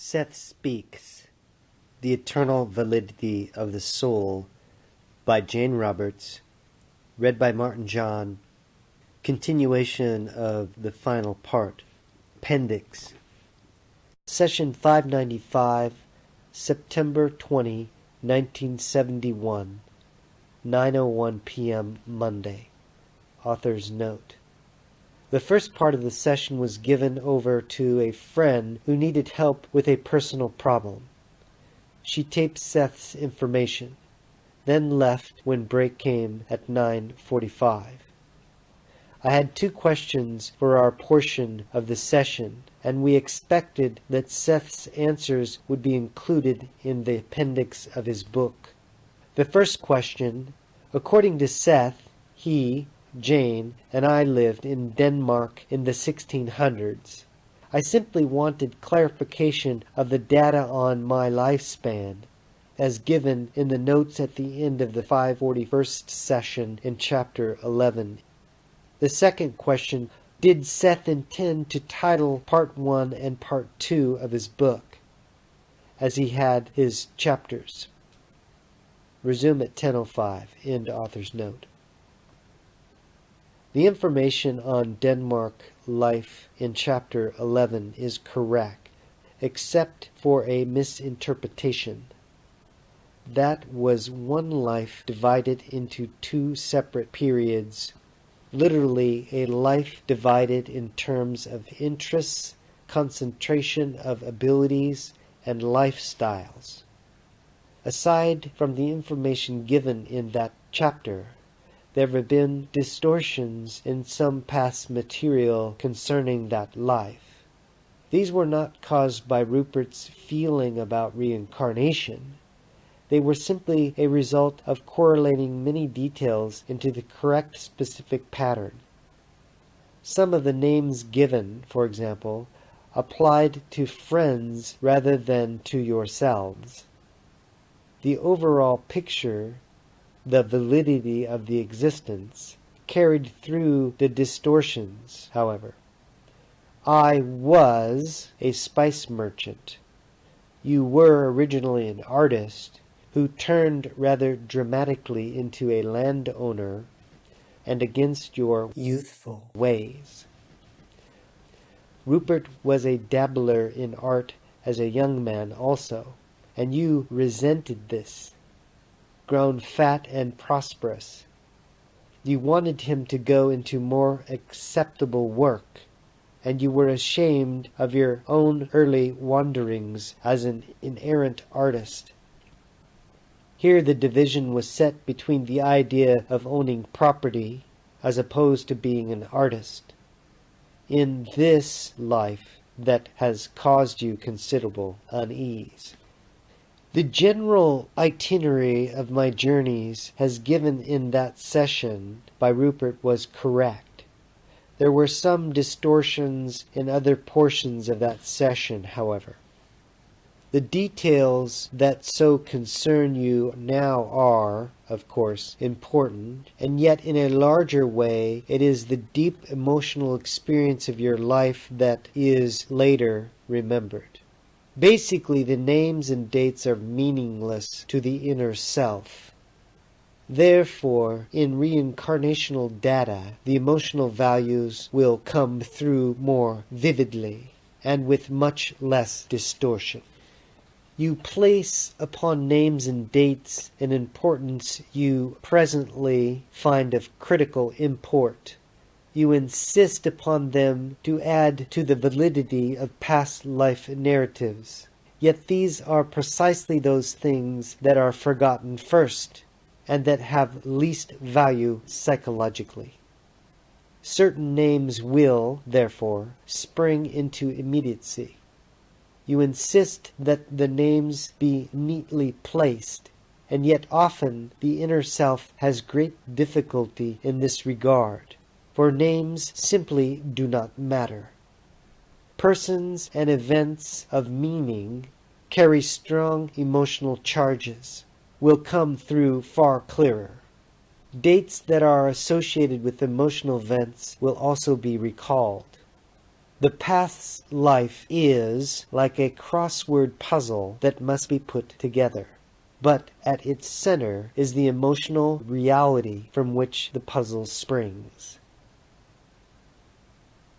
Seth Speaks, The Eternal Validity of the Soul by Jane Roberts, read by Martin John, continuation of the final part, Appendix. Session 595, September 20, 1971, 9:01 p.m. Monday. Author's note. The first part of the session was given over to a friend who needed help with a personal problem. She taped Seth's information, then left when break came at 9:45. I had 2 questions for our portion of the session, and we expected that Seth's answers would be included in the appendix of his book. The first question: according to Seth, he, Jane, and I lived in Denmark in the 1600s. I simply wanted clarification of the data on my lifespan, as given in the notes at the end of the 541st session in Chapter 11. The second question: did Seth intend to title Part 1 and Part 2 of his book, as he had his chapters? Resume at 10:05. End author's note. The information on Denmark life in Chapter 11 is correct, except for a misinterpretation. That was one life divided into 2 separate periods, literally a life divided in terms of interests, concentration of abilities, and lifestyles. Aside from the information given in that chapter, there have been distortions in some past material concerning that life. These were not caused by Rupert's feeling about reincarnation. They were simply a result of correlating many details into the correct specific pattern. Some of the names given, for example, applied to friends rather than to yourselves. The overall picture, the validity of the existence, carried through the distortions, however. I was a spice merchant. You were originally an artist who turned rather dramatically into a landowner and against your youthful ways. Rupert was a dabbler in art as a young man also, and you resented this. Grown fat and prosperous, you wanted him to go into more acceptable work, and you were ashamed of your own early wanderings as an inerrant artist. Here the division was set between the idea of owning property as opposed to being an artist. In this life that has caused you considerable unease. The general itinerary of my journeys as given in that session by Rupert was correct. There were some distortions in other portions of that session, however. The details that so concern you now are, of course, important, and yet in a larger way it is the deep emotional experience of your life that is later remembered. Basically, the names and dates are meaningless to the inner self. Therefore, in reincarnational data, the emotional values will come through more vividly and with much less distortion. You place upon names and dates an importance you presently find of critical import. You insist upon them to add to the validity of past life narratives. Yet these are precisely those things that are forgotten first, and that have least value psychologically. Certain names will, therefore, spring into immediacy. You insist that the names be neatly placed, and yet often the inner self has great difficulty in this regard. For names simply do not matter. Persons and events of meaning carry strong emotional charges, will come through far clearer. Dates that are associated with emotional events will also be recalled. The past's life is like a crossword puzzle that must be put together, but at its center is the emotional reality from which the puzzle springs.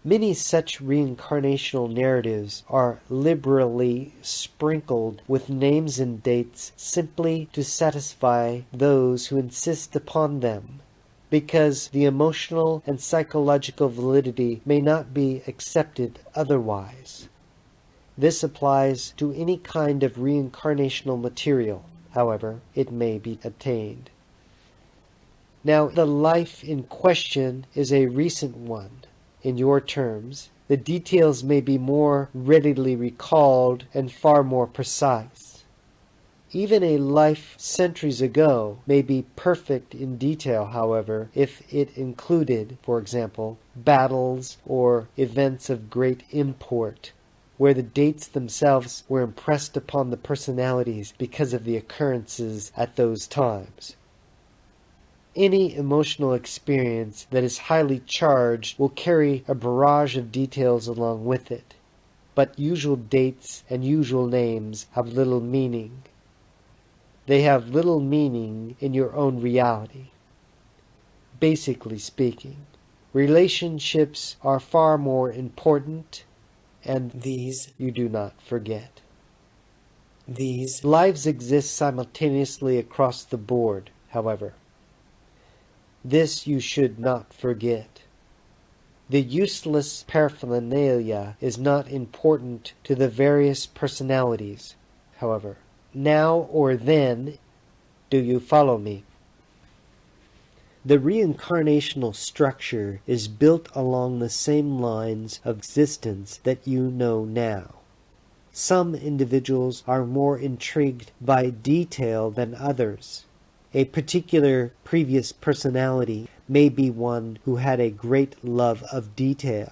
Many such reincarnational narratives are liberally sprinkled with names and dates simply to satisfy those who insist upon them, because the emotional and psychological validity may not be accepted otherwise. This applies to any kind of reincarnational material, however it may be obtained. Now, the life in question is a recent one. In your terms, the details may be more readily recalled and far more precise. Even a life centuries ago may be perfect in detail, however, if it included, for example, battles or events of great import, where the dates themselves were impressed upon the personalities because of the occurrences at those times. Any emotional experience that is highly charged will carry a barrage of details along with it, but usual dates and usual names have little meaning. They have little meaning in your own reality. Basically speaking, relationships are far more important, and these you do not forget. These lives exist simultaneously across the board, however. This you should not forget. The useless paraphernalia is not important to the various personalities, however. Now or then, do you follow me? The reincarnational structure is built along the same lines of existence that you know now. Some individuals are more intrigued by detail than others. A particular previous personality may be one who had a great love of detail,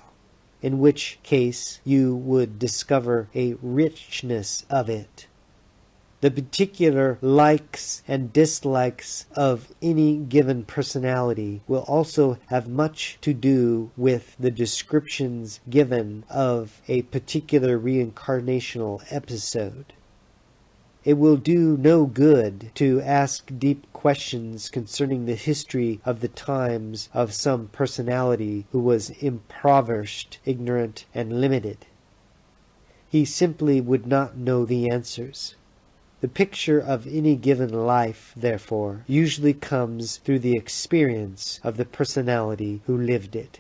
in which case you would discover a richness of it. The particular likes and dislikes of any given personality will also have much to do with the descriptions given of a particular reincarnational episode. It will do no good to ask deep questions concerning the history of the times of some personality who was impoverished, ignorant, and limited. He simply would not know the answers. The picture of any given life, therefore, usually comes through the experience of the personality who lived it.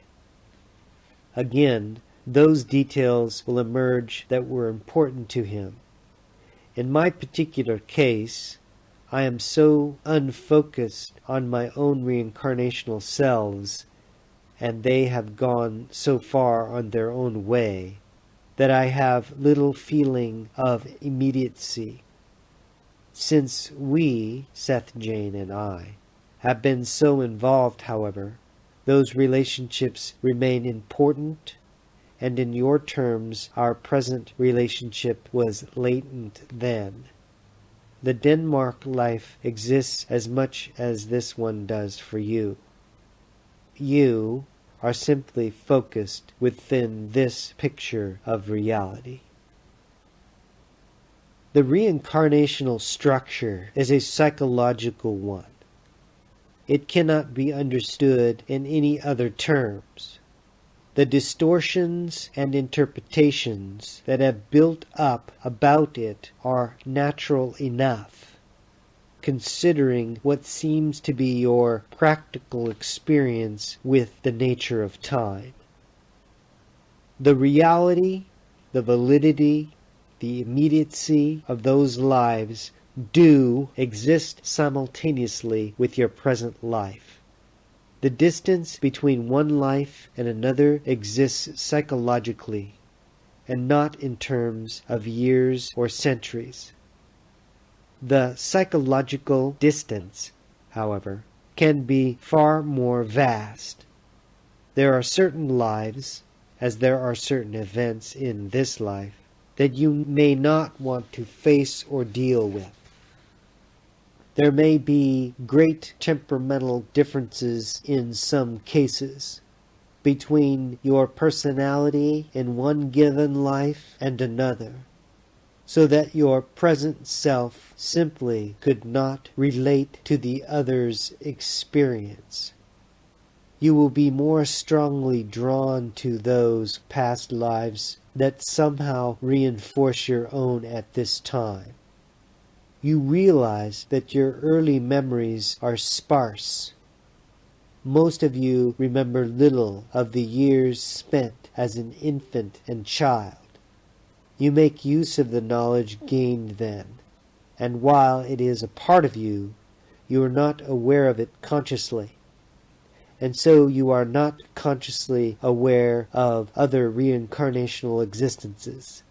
Again, those details will emerge that were important to him. In my particular case, I am so unfocused on my own reincarnational selves, and they have gone so far on their own way, that I have little feeling of immediacy. Since we, Seth, Jane, and I, have been so involved, however, those relationships remain important, and in your terms our present relationship was latent then. The Denmark life exists as much as this one does for you. You are simply focused within this picture of reality. The reincarnational structure is a psychological one. It cannot be understood in any other terms. The distortions and interpretations that have built up about it are natural enough, considering what seems to be your practical experience with the nature of time. The reality, the validity, the immediacy of those lives do exist simultaneously with your present life. The distance between one life and another exists psychologically, and not in terms of years or centuries. The psychological distance, however, can be far more vast. There are certain lives, as there are certain events in this life, that you may not want to face or deal with. There may be great temperamental differences in some cases, between your personality in one given life and another, so that your present self simply could not relate to the other's experience. You will be more strongly drawn to those past lives that somehow reinforce your own at this time. You realize that your early memories are sparse. Most of you remember little of the years spent as an infant and child. You make use of the knowledge gained then, and while it is a part of you, you are not aware of it consciously. And so you are not consciously aware of other reincarnational existences.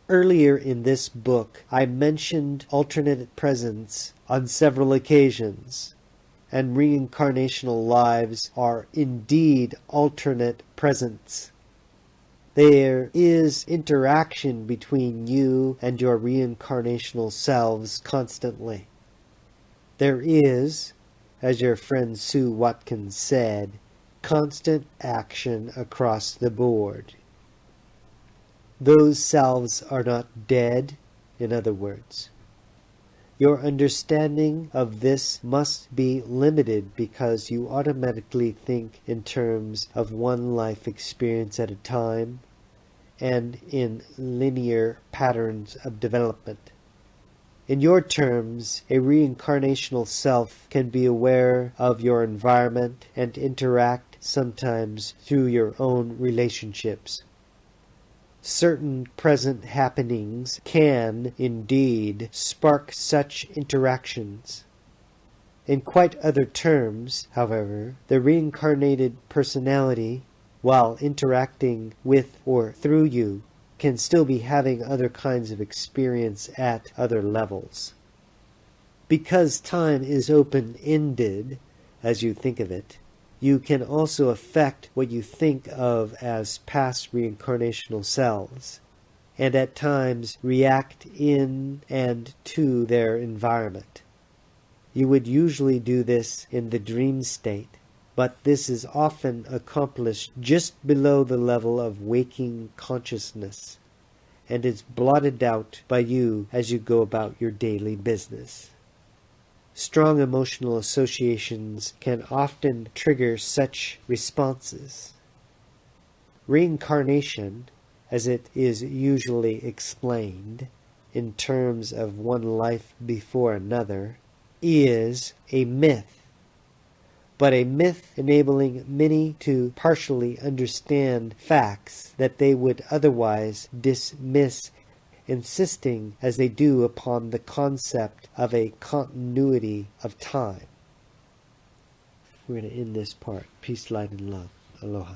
Earlier in this book, I mentioned alternate presence on several occasions, and reincarnational lives are indeed alternate presents. There is interaction between you and your reincarnational selves constantly. There is, as your friend Sue Watkins said, constant action across the board. Those selves are not dead, in other words. Your understanding of this must be limited because you automatically think in terms of one life experience at a time and in linear patterns of development. In your terms, a reincarnational self can be aware of your environment and interact sometimes through your own relationships. Certain present happenings can, indeed, spark such interactions. In quite other terms, however, the reincarnated personality, while interacting with or through you, can still be having other kinds of experience at other levels. Because time is open-ended, as you think of it, you can also affect what you think of as past reincarnational selves, and at times react in and to their environment. You would usually do this in the dream state, but this is often accomplished just below the level of waking consciousness, and is blotted out by you as you go about your daily business. Strong emotional associations can often trigger such responses. Reincarnation, as it is usually explained, in terms of one life before another, is a myth, but a myth enabling many to partially understand facts that they would otherwise dismiss, insisting as they do upon the concept of a continuity of time. We're going to end this part. Peace, light, and love. Aloha.